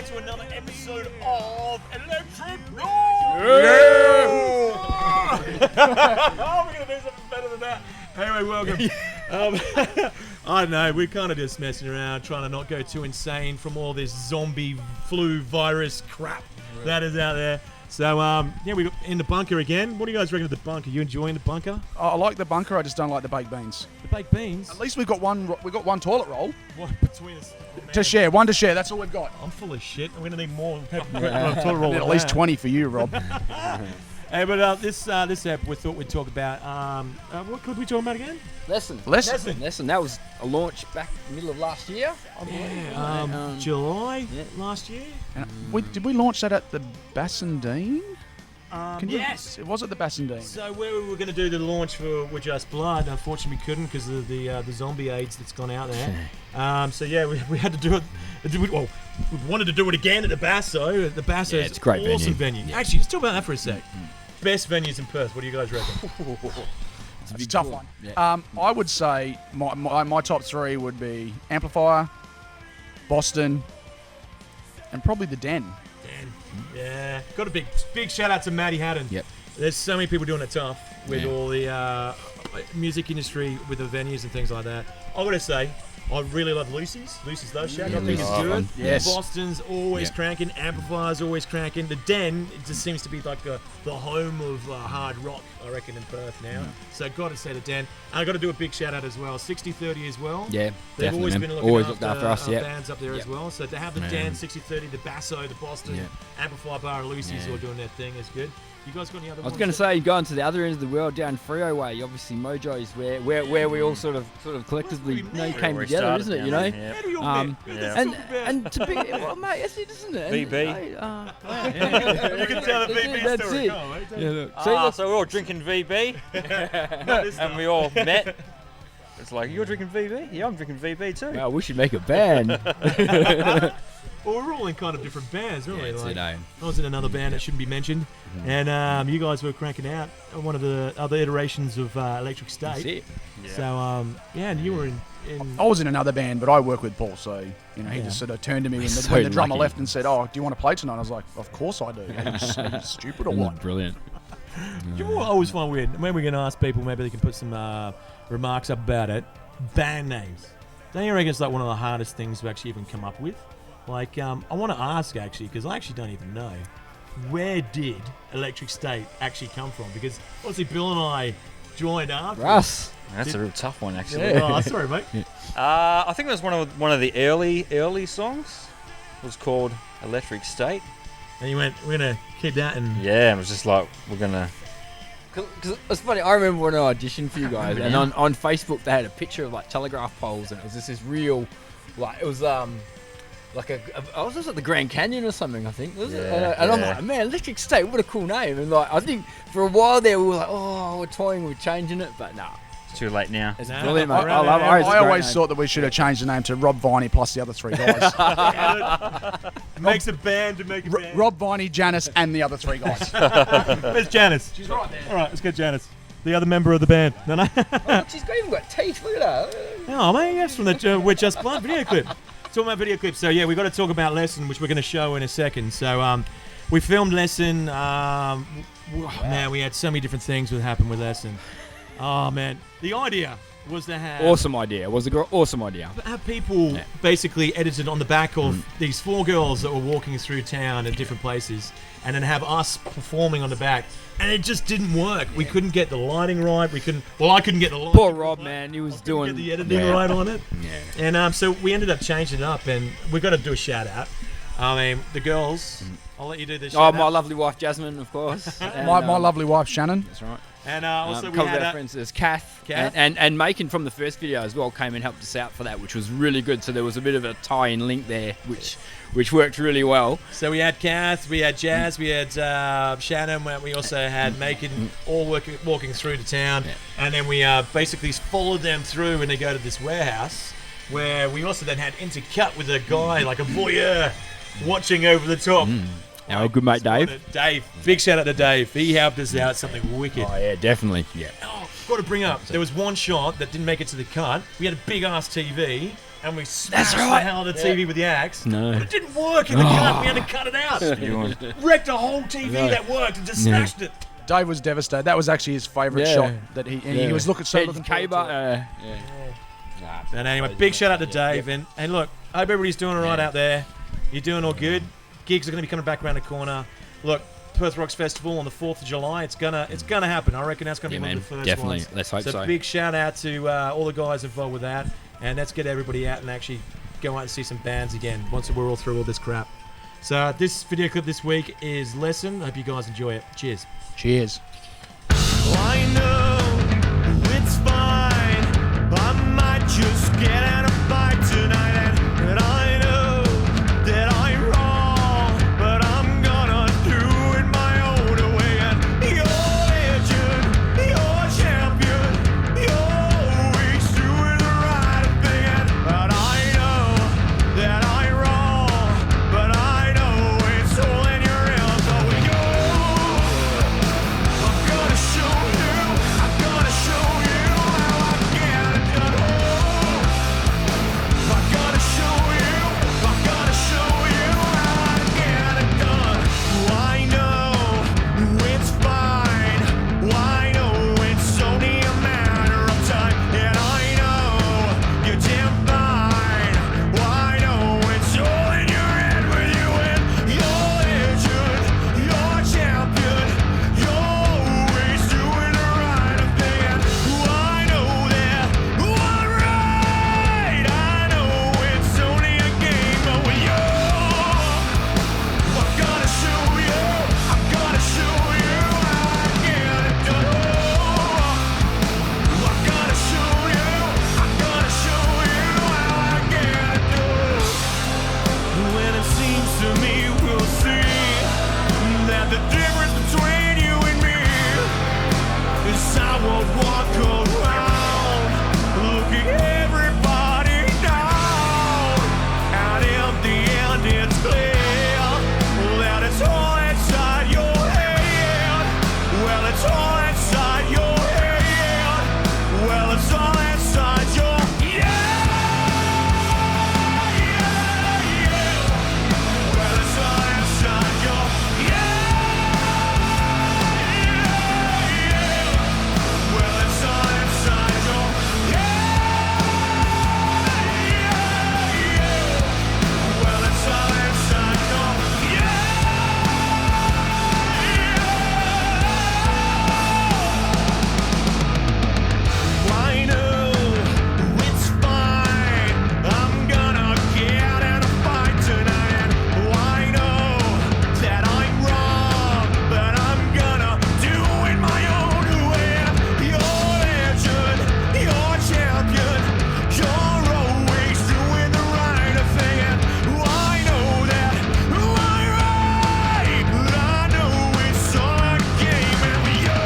to another episode of Electric Noise! Yeah! Oh, we're going to do something better than that. Anyway, welcome. I don't know, we're kind of just messing around, trying to not go too insane from all this zombie flu virus crap that is out there. So, yeah, we're in the bunker again. What do you guys reckon of the bunker? You enjoying the bunker? I like the bunker, I just don't like the baked beans. The baked beans? At least we've got one toilet roll. What, between us? Oh, to share, one to share, that's all we've got. I'm full of shit. I'm going to need more toilet roll. At least 20 for you, Rob. Hey, but this ep, we thought we'd talk about, what could we talk about again? Lesson. That was a launch back middle of last year, I believe. July last year. Did we launch that at the Bassendean? Yes. It was at the Bassendean. So where we were going to do the launch for We're Just Blood, unfortunately we couldn't because of the zombie AIDS that's gone out there. So yeah, we had to do it. Well, we wanted to do it again at the Basso. The Basso is it's a great awesome venue. Yeah. Actually, let's talk about that for a sec. Best venues in Perth. What do you guys reckon? It's a tough one. Yeah. I would say my top three would be Amplifier, Boston, and probably the Den. Yeah, got a big shout out to Matty Haddon. Yep. There's so many people doing it tough with all the music industry, with the venues and things like that. I gotta say, I really love Lucy's. Lucy's Love Shack. I think it's good. Yes. Boston's always cranking. Amplifier's always cranking. The Den, it just seems to be like the home of hard rock, I reckon, in Perth now. So got to say the Den. And I got to do a big shout out as well. 6030 as well. Yeah, they've definitely, always man. been Always looking looked after us. Yeah, bands up there as well. So to have the Den, 6030, the Basso, the Boston, Amplifier Bar, and Lucy's all doing their thing is good. You guys got any other I was going to say, going to the other end of the world, down Freo way, obviously Mojo's where we all sort of collectively came together, isn't it? You know, and to be well, mate, that's it, isn't it? VB. You can tell the VB that's story. it. Go on, mate. Yeah, look. So we're all drinking VB, and we all met. It's like, you're drinking VB? Yeah, I'm drinking VB too. Well, we should make a band. Well, we're all in kind of different bands, really. Yeah, like, I was in another band that shouldn't be mentioned, and you guys were cranking out one of the other iterations of Electric State. That's it. Yeah. So, and you were in I was in another band, but I work with Paul, so he just sort of turned to me when the drummer left and said, "Oh, do you want to play tonight?" I was like, "Of course I do." Are you stupid or what? Brilliant. You always find weird. When we're going to ask people, maybe they can put some remarks up about it. Band names. Don't you reckon it's like one of the hardest things to actually even come up with? Like, I want to ask actually, because I actually don't even know. Where did Electric State actually come from? Because obviously Bill and I joined after. Russ. That's a real tough one, actually. Oh, sorry, mate. I think it was one of the early songs. It was called Electric State. And you went, we're going to keep that and... Yeah, it was just like, we're going to... Because it's funny, I remember when I auditioned for you guys, and on Facebook they had a picture of like telegraph poles, and it was just this real, like, it was like I was just at the Grand Canyon or something, I think. Was it? And I'm like, man, Electric State, what a cool name. And like, I think for a while there we were like, oh, we're toying with changing it, but nah. It's too late now. It's brilliant, mate. I always thought that we should have changed the name to Rob Viney plus the other three guys. It makes a band to make a band. Rob Viney, Janice, and the other three guys. Where's Janice? She's right there. All right, let's get Janice. The other member of the band. No. Oh, look, she's even got teeth, look at that. Oh, man, that's from the We're Just Blood video clip. Talking about video clips. So, yeah, we've got to talk about Lesson, which we're going to show in a second. So, we filmed Lesson. Man, we had so many different things that happened with Lesson. Oh, man. The idea was to have... Awesome idea. Awesome idea. Have people basically edited on the back of these four girls that were walking through town at different places, and then have us performing on the back. And it just didn't work. We couldn't get the lighting right. I couldn't get the lighting Poor Rob, man. He was doing... Get the editing right on it. Yeah. And so we ended up changing it up, and we've got to do a shout out. I mean, the girls... I'll let you do this. Oh, my lovely wife Jasmine, of course. And, my lovely wife Shannon. That's right. And also we couple had of our friends, there's Kath. And Macon from the first video as well came and helped us out for that, which was really good. So there was a bit of a tie-in link there, which worked really well. So we had Kath, we had Jazz, we had Shannon. We also had Macon all walking through the town, and then we basically followed them through, and they go to this warehouse where we also then had intercut with a guy like a voyeur watching over the top. Our good mate Dave. Dave, big shout out to Dave. He helped us out something wicked. Oh yeah, definitely. Yeah. Oh, got to bring up. There was one shot that didn't make it to the cut. We had a big ass TV, and we smashed the hell out of the TV with the axe. No. But it didn't work in the cut. We had to cut it out. Wrecked a whole TV that worked and just smashed it. Dave was devastated. That was actually his favourite shot that he was looking forward to it. And anyway, big shout out to Dave. And look, I hope everybody's doing all right out there. You're doing all good. Gigs are going to be coming back around the corner. Look, Perth Rocks Festival on the 4th of July. It's gonna happen. I reckon that's gonna be one of the first definitely. ones. Let's hope so. Big shout out to all the guys involved with that, and let's get everybody out and actually go out and see some bands again once we're all through all this crap. So this video clip this week is Lesson. I hope you guys enjoy it. Cheers. Cheers. I know it's fine. I might just get out of fight tonight, and I know that I'm wrong, but I'm gonna do it my own way. And you're legend, you're champion, you're always doing the right thing. But I know that I'm wrong, but I know it's all in your hands. So we go. I'm gonna show you, I'm gonna show you how I get it done. I'm gonna show you, I'm gonna show you how I get it done. I know it's fine, I know it's only a matter of time, and I know you're damn fine. I know it's all in your head with you, and you're legend, you're champion, you're always doing the right thing. And I know that I'm right. I know it's only a game, but with you, I'm gonna show you, I'm gonna show you how I get it done. I'm gonna show you, I'm gonna show you how I get it done. When it seems to me we'll see that the difference between you and me is I won't walk around looking everybody down. And in the end it's clear that it's all inside your head. Well, it's all inside your head. Well, it's all inside your Well, it's all inside your Well, it's all inside your Well, it's all inside your I know it's fine. I'm gonna get in a fight tonight. I know that I'm wrong, but I'm gonna do it my own way. You're legend, you're champion, you're always doing the right thing. I know that I'm right, but I know it's all a game. And you,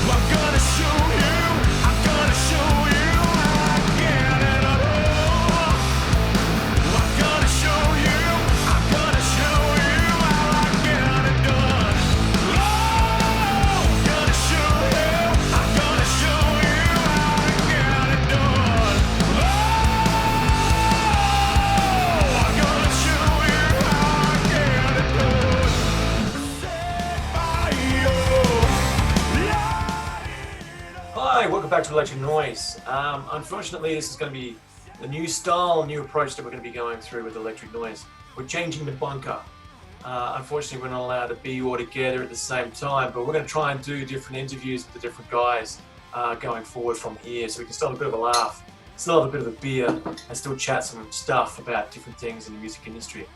I'm gonna show you, I'm gonna show you how I get it done. I'm gonna show you, I'm gonna show you how I get it done. I'm gonna show you, I'm gonna show you how I get it done. I'm gonna show you how I get it done. Hi, welcome back to Electric Noise. Unfortunately, this is going to be a new style, new approach that we're going to be going through with Electric Noise. We're changing the bunker. Unfortunately, we're not allowed to be all together at the same time, but we're going to try and do different interviews with the different guys going forward from here, so we can still have a bit of a laugh, still have a bit of a beer, and still chat some stuff about different things in the music industry.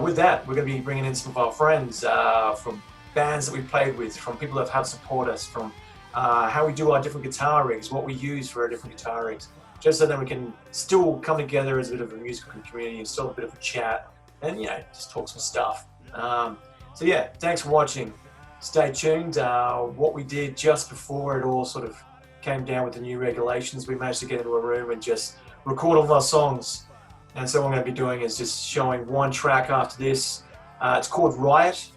With that, we're going to be bringing in some of our friends from bands that we've played with, from people that have helped support us, from how we do our different guitar rigs, what we use for our different guitar rigs, just so that we can still come together as a bit of a musical community and still have a bit of a chat and, just talk some stuff. So yeah, thanks for watching. Stay tuned. What we did just before it all sort of came down with the new regulations, we managed to get into a room and just record all of our songs. And so what I'm going to be doing is just showing one track after this. It's called Riot.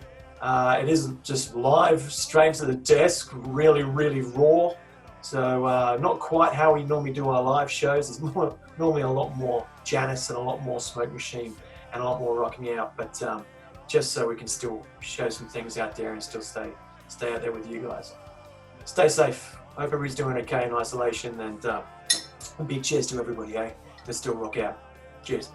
It is just live, straight to the desk, really, really raw. So not quite how we normally do our live shows. There's normally a lot more Janice and a lot more Smoke Machine and a lot more Rock Me Out. But just so we can still show some things out there and still stay out there with you guys. Stay safe. Hope everybody's doing okay in isolation, and a big cheers to everybody, eh? Let's still rock out. Cheers.